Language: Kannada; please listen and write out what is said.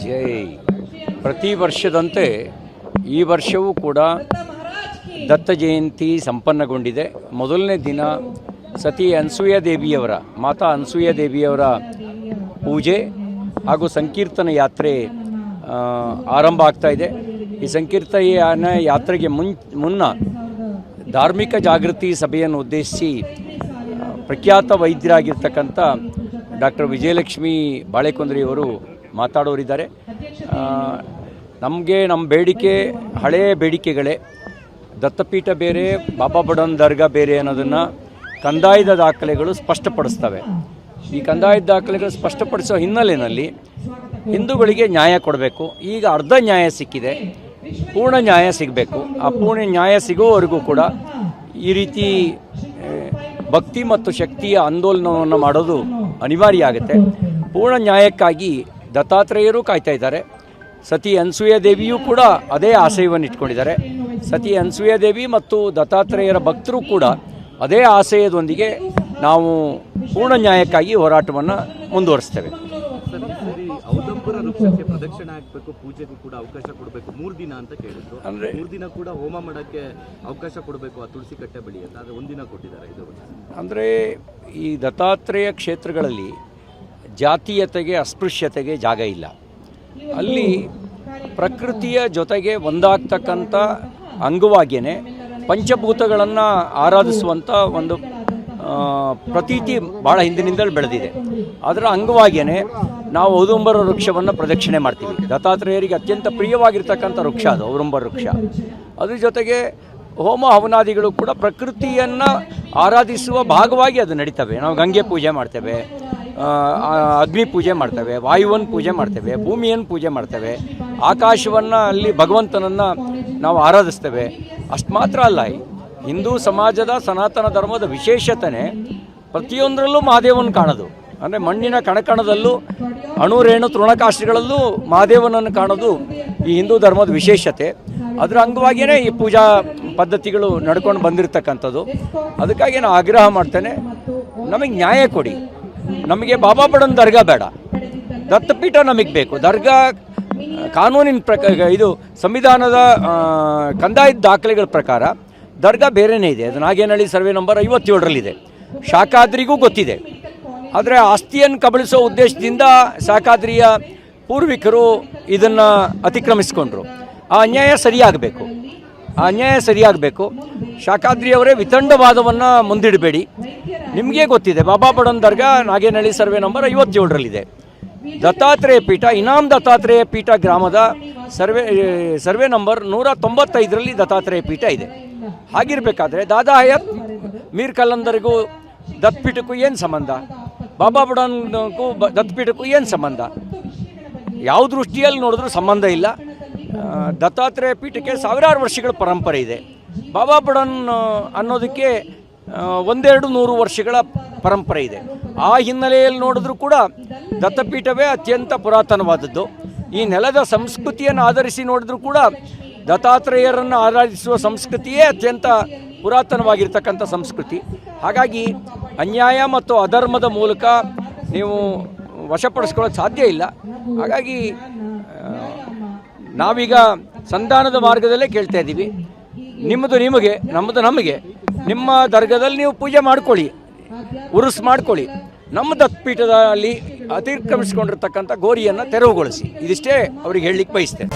ಜೈ. ಪ್ರತಿ ವರ್ಷದಂತೆ ಈ ವರ್ಷವೂ ಕೂಡ ದತ್ತ ಜಯಂತಿ ಸಂಪನ್ನಗೊಂಡಿದೆ. ಮೊದಲನೇ ದಿನ ಸತಿ ಅನಸೂಯ ದೇವಿಯವರ ಮಾತಾ ಅನಸೂಯ ದೇವಿಯವರ ಪೂಜೆ ಹಾಗೂ ಸಂಕೀರ್ತನ ಯಾತ್ರೆ ಆರಂಭ ಆಗ್ತಾ ಇದೆ. ಈ ಸಂಕೀರ್ತನ ಯಾತ್ರೆಗೆ ಮುನ್ನ ಧಾರ್ಮಿಕ ಜಾಗೃತಿ ಸಭೆಯನ್ನು ಉದ್ದೇಶಿಸಿ ಪ್ರಖ್ಯಾತ ವೈದ್ಯರಾಗಿರ್ತಕ್ಕಂಥ ಡಾಕ್ಟರ್ ವಿಜಯಲಕ್ಷ್ಮಿ ಬಾಳೆಕೊಂದ್ರಿಯವರು ಮಾತಾಡೋರಿದ್ದಾರೆ. ನಮ್ಮ ಬೇಡಿಕೆ ಹಳೆಯ ಬೇಡಿಕೆಗಳೇ. ದತ್ತಪೀಠ ಬೇರೆ, ಬಾಬಾ ಬುಡನ್ ದರ್ಗಾ ಬೇರೆ ಅನ್ನೋದನ್ನು ಕಂದಾಯದ ದಾಖಲೆಗಳು ಸ್ಪಷ್ಟಪಡಿಸ್ತವೆ. ಈ ಕಂದಾಯದ ದಾಖಲೆಗಳು ಸ್ಪಷ್ಟಪಡಿಸೋ ಹಿನ್ನೆಲೆಯಲ್ಲಿ ಹಿಂದೂಗಳಿಗೆ ನ್ಯಾಯ ಕೊಡಬೇಕು. ಈಗ ಅರ್ಧ ನ್ಯಾಯ ಸಿಕ್ಕಿದೆ, ಪೂರ್ಣ ನ್ಯಾಯ ಸಿಗಬೇಕು. ಆ ಪೂರ್ಣ ನ್ಯಾಯ ಸಿಗೋವರೆಗೂ ಕೂಡ ಈ ರೀತಿ ಭಕ್ತಿ ಮತ್ತು ಶಕ್ತಿಯ ಆಂದೋಲನವನ್ನು ಮಾಡೋದು ಅನಿವಾರ್ಯ ಆಗುತ್ತೆ. ಪೂರ್ಣ ನ್ಯಾಯಕ್ಕಾಗಿ ದತ್ತಾತ್ರೇಯರು ಕಾಯ್ತಾ ಇದ್ದಾರೆ. ಸತಿ ಅನಸೂಯ ದೇವಿಯೂ ಕೂಡ ಅದೇ ಆಶಯವನ್ನು ಇಟ್ಕೊಂಡಿದ್ದಾರೆ. ಸತಿ ಅನಸೂಯ ದೇವಿ ಮತ್ತು ದತ್ತಾತ್ರೇಯರ ಭಕ್ತರು ಕೂಡ ಅದೇ ಆಶಯದೊಂದಿಗೆ ನಾವು ಪೂರ್ಣ ನ್ಯಾಯಕ್ಕಾಗಿ ಹೋರಾಟವನ್ನು ಮುಂದುವರಿಸ್ತೇವೆ. ಔದಂಬರ ವೃಕ್ಷಕ್ಕೆ ಪ್ರದಕ್ಷಿಣೆ ಆಗಬೇಕು, ಪೂಜೆಗೂ ಕೂಡ ಅವಕಾಶ ಕೊಡಬೇಕು. 3 ದಿನ ಅಂತ ಕೇಳಿದ್ರು. ಅಂದ್ರೆ 3 ದಿನ ಕೂಡ ಹೋಮ ಮಾಡೋಕ್ಕೆ ಅವಕಾಶ ಕೊಡಬೇಕು ಆ ತುಳಸಿ ಕಟ್ಟೆ ಬಳಿ ಅಂತ. ಆದರೆ 1 ದಿನ ಕೊಟ್ಟಿದ್ದಾರೆ. ಇದು ಅಂದರೆ ಈ ದತ್ತಾತ್ರೇಯ ಕ್ಷೇತ್ರಗಳಲ್ಲಿ ಜಾತೀಯತೆಗೆ, ಅಸ್ಪೃಶ್ಯತೆಗೆ ಜಾಗ ಇಲ್ಲ. ಅಲ್ಲಿ ಪ್ರಕೃತಿಯ ಜೊತೆಗೆ ಒಂದಾಗ್ತಕ್ಕಂಥ ಅಂಗವಾಗಿಯೇ ಪಂಚಭೂತಗಳನ್ನು ಆರಾಧಿಸುವಂಥ ಒಂದು ಪ್ರತೀತಿ ಭಾಳ ಹಿಂದಿನಿಂದಲೂ ಬೆಳೆದಿದೆ. ಅದರ ಅಂಗವಾಗಿಯೇ ನಾವು ಔದಂಬರ ವೃಕ್ಷವನ್ನು ಪ್ರದಕ್ಷಿಣೆ ಮಾಡ್ತೀವಿ. ದತ್ತಾತ್ರೇಯರಿಗೆ ಅತ್ಯಂತ ಪ್ರಿಯವಾಗಿರ್ತಕ್ಕಂಥ ವೃಕ್ಷ ಅದು ಔದಂಬರ ವೃಕ್ಷ. ಅದ್ರ ಜೊತೆಗೆ ಹೋಮ ಹವನಾದಿಗಳು ಕೂಡ ಪ್ರಕೃತಿಯನ್ನು ಆರಾಧಿಸುವ ಭಾಗವಾಗಿ ಅದು ನಡೀತವೆ. ನಾವು ಗಂಗೆ ಪೂಜೆ ಮಾಡ್ತೇವೆ, ಅಗ್ನಿ ಪೂಜೆ ಮಾಡ್ತೇವೆ, ವಾಯುವನ್ನು ಪೂಜೆ ಮಾಡ್ತೇವೆ, ಭೂಮಿಯನ್ನು ಪೂಜೆ ಮಾಡ್ತೇವೆ, ಆಕಾಶವನ್ನು ಅಲ್ಲಿ ಭಗವಂತನನ್ನು ನಾವು ಆರಾಧಿಸ್ತೇವೆ. ಅಷ್ಟು ಮಾತ್ರ ಅಲ್ಲ, ಹಿಂದೂ ಸಮಾಜದ ಸನಾತನ ಧರ್ಮದ ವಿಶೇಷತೆ ಪ್ರತಿಯೊಂದರಲ್ಲೂ ಮಹಾದೇವನ ಕಾಣೋದು. ಅಂದರೆ ಮಣ್ಣಿನ ಕಣಕಣದಲ್ಲೂ ಅಣು ರೇಣು ತೃಣಕಾಷ್ಠಗಳಲ್ಲೂ ಮಹಾದೇವನನ್ನು ಕಾಣೋದು ಈ ಹಿಂದೂ ಧರ್ಮದ ವಿಶೇಷತೆ. ಅದರ ಅಂಗವಾಗಿಯೇ ಈ ಪೂಜಾ ಪದ್ಧತಿಗಳು ನಡ್ಕೊಂಡು ಬಂದಿರತಕ್ಕಂಥದ್ದು. ಅದಕ್ಕಾಗಿ ನಾನು ಆಗ್ರಹ ಮಾಡ್ತೇನೆ, ನಮಗೆ ನ್ಯಾಯ ಕೊಡಿ. ನಮಗೆ ಬಾಬಾ ಬುಡನ್ ದರ್ಗಾ ಬೇಡ, ದತ್ತಪೀಠ ನಮಗೆ ಬೇಕು. ದರ್ಗಾ ಕಾನೂನಿನ ಪ್ರಕಾರ, ಇದು ಸಂವಿಧಾನದ ಕಂದಾಯದ ದಾಖಲೆಗಳ ಪ್ರಕಾರ ದರ್ಗಾ ಬೇರೆಯೇ ಇದೆ. ಅದು ನಾಗೇನಹಳ್ಳಿ ಸರ್ವೆ ನಂಬರ್ 57ರಲ್ಲಿದೆ. ಶಾಖಾದ್ರಿಗೂ ಗೊತ್ತಿದೆ. ಆದರೆ ಆಸ್ತಿಯನ್ನು ಕಬಳಿಸೋ ಉದ್ದೇಶದಿಂದ ಶಾಖಾದ್ರಿಯ ಪೂರ್ವಿಕರು ಇದನ್ನು ಅತಿಕ್ರಮಿಸಿಕೊಂಡ್ರು. ಆ ಅನ್ಯಾಯ ಸರಿಯಾಗಬೇಕು. ಶಾಖಾದ್ರಿಯವರೇ ವಿತಂಡವಾದವನ್ನು ಮುಂದಿಡಬೇಡಿ. ನಿಮಗೆ ಗೊತ್ತಿದೆ, ಬಾಬಾ ಬುಡನ್ ದರ್ಗಾ ನಾಗೇನಹಳ್ಳಿ ಸರ್ವೆ ನಂಬರ್ 57ರಲ್ಲಿದೆ. ದತ್ತಾತ್ರೇಯ ಪೀಠ, ಇನಾಮ್ ದತ್ತಾತ್ರೇಯ ಪೀಠ ಗ್ರಾಮದ ಸರ್ವೆ ನಂಬರ್ 195ರಲ್ಲಿ ದತ್ತಾತ್ರೇಯ ಪೀಠ ಇದೆ. ಹಾಗಿರಬೇಕಾದ್ರೆ ದಾದಾ ಹಯಾತ್ ಮೀರ್ ಕಲಂದರ್ಗೂ ದತ್ತಪೀಠಕ್ಕೂ ಏನು ಸಂಬಂಧ? ಬಾಬಾ ಬುಡನ್ಗೂ ದತ್ತಪೀಠಕ್ಕೂ ಏನು ಸಂಬಂಧ? ಯಾವ ದೃಷ್ಟಿಯಲ್ಲಿ ನೋಡಿದ್ರೂ ಸಂಬಂಧ ಇಲ್ಲ. ದತ್ತಾತ್ರೇಯ ಪೀಠಕ್ಕೆ ಸಾವಿರಾರು ವರ್ಷಗಳ ಪರಂಪರೆ ಇದೆ. ಬಾಬಾ ಬುಡನ್ ಅನ್ನೋದಕ್ಕೆ 100-100 ವರ್ಷಗಳ ಪರಂಪರೆ ಇದೆ. ಆ ಹಿನ್ನೆಲೆಯಲ್ಲಿ ನೋಡಿದ್ರೂ ಕೂಡ ದತ್ತಪೀಠವೇ ಅತ್ಯಂತ ಪುರಾತನವಾದದ್ದು. ಈ ನೆಲದ ಸಂಸ್ಕೃತಿಯನ್ನು ಆಧರಿಸಿ ನೋಡಿದ್ರೂ ಕೂಡ ದತ್ತಾತ್ರೇಯರನ್ನು ಆರಾಧಿಸುವ ಸಂಸ್ಕೃತಿಯೇ ಅತ್ಯಂತ ಪುರಾತನವಾಗಿರ್ತಕ್ಕಂಥ ಸಂಸ್ಕೃತಿ. ಹಾಗಾಗಿ ಅನ್ಯಾಯ ಮತ್ತು ಅಧರ್ಮದ ಮೂಲಕ ನೀವು ವಶಪಡಿಸ್ಕೊಳ್ಳೋಕ್ಕೆ ಸಾಧ್ಯ ಇಲ್ಲ. ಹಾಗಾಗಿ ನಾವೀಗ ಸಂಧಾನದ ಮಾರ್ಗದಲ್ಲೇ ಕೇಳ್ತಾ ಇದ್ದೀವಿ. ನಿಮ್ಮದು ನಿಮಗೆ, ನಮ್ಮದು ನಮಗೆ. ನಿಮ್ಮ ದರ್ಗದಲ್ಲಿ ನೀವು ಪೂಜೆ ಮಾಡ್ಕೊಳ್ಳಿ, ಉರುಸು ಮಾಡ್ಕೊಳ್ಳಿ. ನಮ್ಮ ದತ್ತಪೀಠದಲ್ಲಿ ಅತಿಕ್ರಮಿಸಿಕೊಂಡಿರ್ತಕ್ಕಂಥ ಗೋರಿಯನ್ನು ತೆರವುಗೊಳಿಸಿ. ಇದಿಷ್ಟೇ ಅವ್ರಿಗೆ ಹೇಳಲಿಕ್ಕೆ ಬಯಸ್ತೇನೆ.